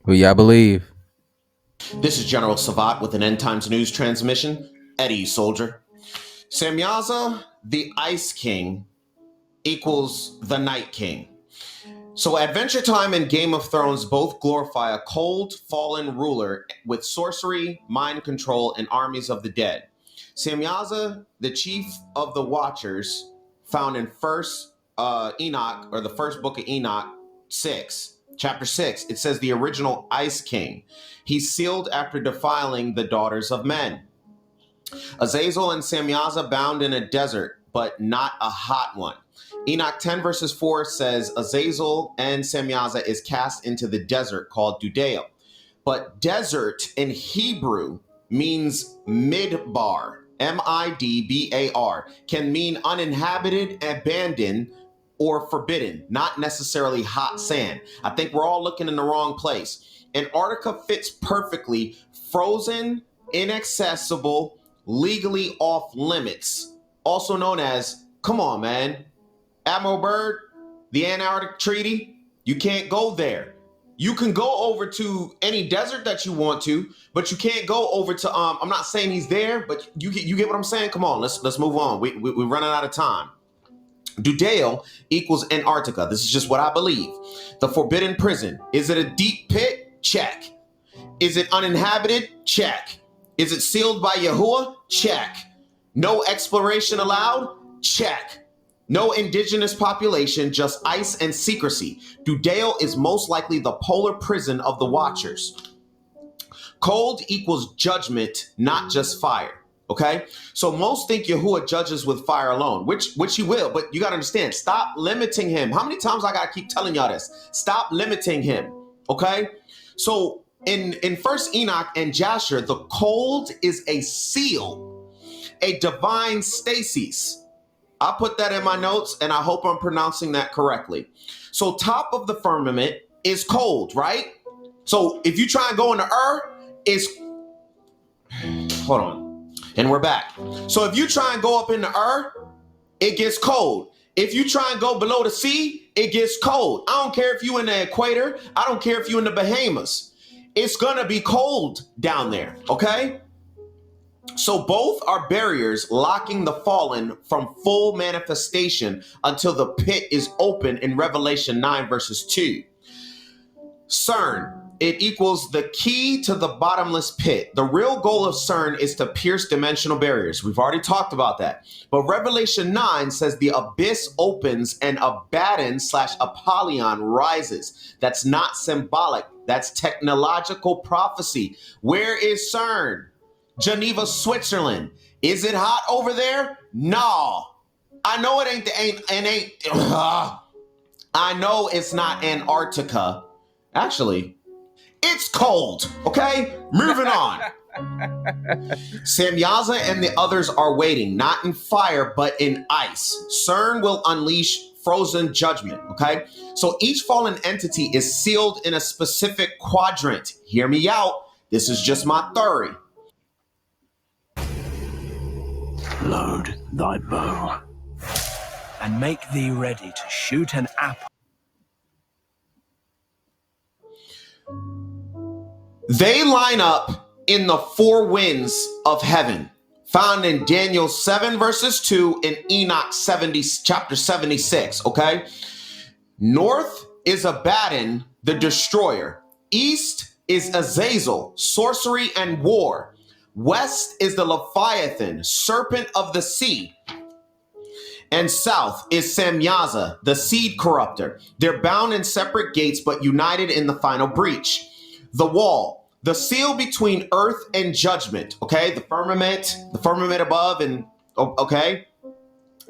Who y'all believe? This is General Savat with an End Times News transmission. Eddie, soldier. Samyaza, the Ice King, equals the Night King. So Adventure Time and Game of Thrones both glorify a cold, fallen ruler with sorcery, mind control, and armies of the dead. Samyaza, the chief of the Watchers, found in First Enoch, or the first book of Enoch, 6. Chapter 6, it says the original Ice King. He's sealed after defiling the daughters of men. Azazel and Samyaza bound in a desert, but not a hot one. Enoch 10 verses 4 says Azazel and Samyaza is cast into the desert called Judea. But desert in Hebrew means midbar, M-I-D-B-A-R, can mean uninhabited, abandoned, or forbidden, not necessarily hot sand. I think we're all looking in the wrong place. Antarctica fits perfectly, frozen, inaccessible, legally off limits, also known as, come on, man, Admiral Byrd, the Antarctic Treaty, you can't go there. You can go over to any desert that you want to, but you can't go over to, I'm not saying he's there, but you get what I'm saying? Come on, let's move on. We're running out of time. Dudeo equals Antarctica. This is just what I believe. The forbidden prison. Is it a deep pit? Check. Is it uninhabited? Check. Is it sealed by Yahuwah? Check. No exploration allowed? Check. No indigenous population, just ice and secrecy. Dudeo is most likely the polar prison of the Watchers. Cold equals judgment, not just fire. Okay, so most think Yahuwah judges with fire alone, which he will, but you got to understand, stop limiting him. How many times I got to keep telling y'all this? Stop limiting him. Okay, so in First Enoch and Jasher, the cold is a seal, a divine stasis. I put that in my notes, and I hope I'm pronouncing that correctly. So top of the firmament is cold, right? So if you try and go into it's hold on. And we're back. So if you try and go up in the it gets cold. If you try and go below the sea, it gets cold. I don't care if you're in the equator. I don't care if you're in the Bahamas. It's going to be cold down there, okay? So both are barriers locking the fallen from full manifestation until the pit is open in Revelation 9 verses 2. CERN. It equals the key to the bottomless pit. The real goal of CERN is to pierce dimensional barriers. We've already talked about that. But Revelation 9 says the abyss opens and Abaddon/Apollyon rises. That's not symbolic. That's technological prophecy. Where is CERN? Geneva, Switzerland. Is it hot over there? No. I know it ain't. I know it's not Antarctica. Actually, it's cold, okay? Moving on. Samyaza and the others are waiting, not in fire, but in ice. CERN will unleash frozen judgment, okay? So each fallen entity is sealed in a specific quadrant. Hear me out. This is just my theory. Load thy bow, and make thee ready to shoot an apple. They line up in the four winds of heaven, found in Daniel 7 verses 2 and Enoch 70, chapter 76, okay? North is Abaddon, the destroyer. East is Azazel, sorcery and war. West is the Leviathan, serpent of the sea. And south is Samyaza, the seed corrupter. They're bound in separate gates, but united in the final breach. The wall, the seal between earth and judgment, okay? The firmament above, and okay?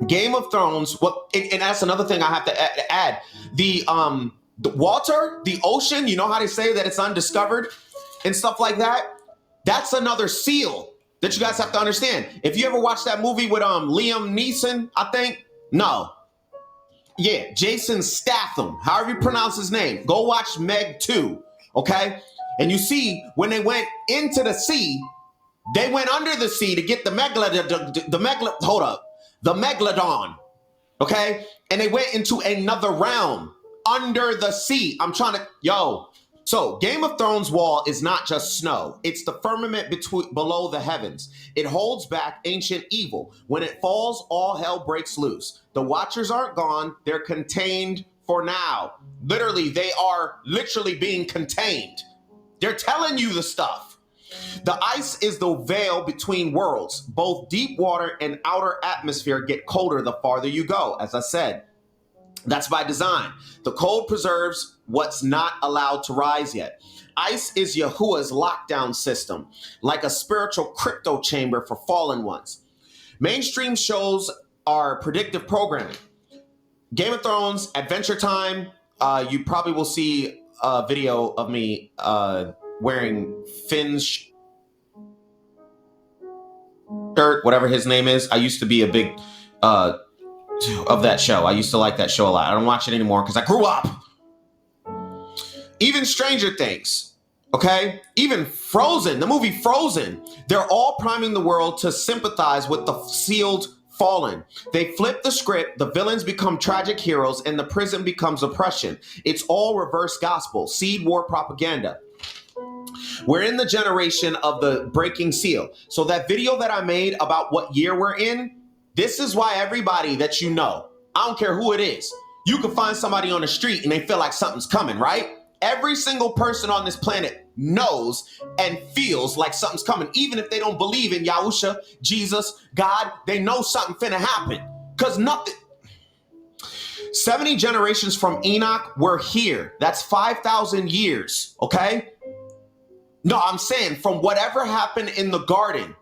Game of Thrones, and that's another thing I have to add. The water, the ocean, you know how they say that it's undiscovered and stuff like that? That's another seal that you guys have to understand. If you ever watched that movie with Liam Neeson, I think, no. Yeah, Jason Statham, however you pronounce his name. Go watch Meg 2, okay? And you see, when they went into the sea, they went under the sea to get the megalodon, okay? And they went into another realm under the sea. I'm trying to, So, Game of Thrones wall is not just snow. It's the firmament below the heavens. It holds back ancient evil. When it falls, all hell breaks loose. The Watchers aren't gone. They're contained for now. Literally, they are literally being contained. They're telling you the stuff. The ice is the veil between worlds. Both deep water and outer atmosphere get colder the farther you go, as I said. That's by design. The cold preserves what's not allowed to rise yet. Ice is Yahuwah's lockdown system, like a spiritual crypto chamber for fallen ones. Mainstream shows are predictive programming. Game of Thrones, Adventure Time, you probably will see a video of me wearing Finn's shirt, whatever his name is. I used to be a big... of that show. I used to like that show a lot. I don't watch it anymore because I grew up. Even Stranger Things, okay? Even Frozen, the movie Frozen, they're all priming the world to sympathize with the sealed fallen. They flip the script, the villains become tragic heroes, and the prison becomes oppression. It's all reverse gospel, seed war propaganda. We're in the generation of the breaking seal. So that video that I made about what year we're in, this is why everybody that you know, I don't care who it is, you can find somebody on the street and they feel like something's coming, right? Every single person on this planet knows and feels like something's coming. Even if they don't believe in Yahusha, Jesus, God, they know something finna happen. Because nothing... 70 generations from Enoch, we're here. That's 5,000 years, okay? No, I'm saying from whatever happened in the garden,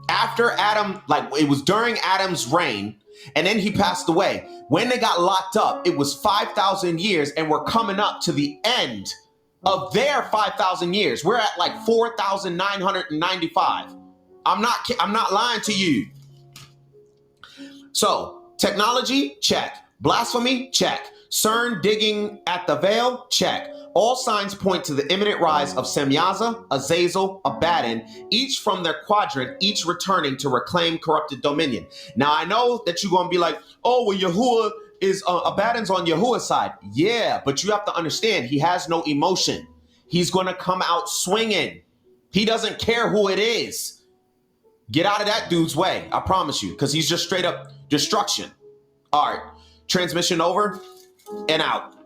after Adam, like it was during Adam's reign, and then he passed away. When they got locked up, it was 5,000 years, and we're coming up to the end of their 5,000 years. We're at like 4,995. I'm not lying to you. So, technology, check. Blasphemy, check. CERN digging at the veil, check. All signs point to the imminent rise of SAMYAZA, Azazel, Abaddon, each from their quadrant, each returning to reclaim corrupted dominion. Now, I know that you're going to be like, oh, well, Yahuwah is, Abaddon's on Yahuwah's side. Yeah, but you have to understand, he has no emotion. He's going to come out swinging. He doesn't care who it is. Get out of that dude's way, I promise you, because he's just straight up destruction. All right, transmission over and out.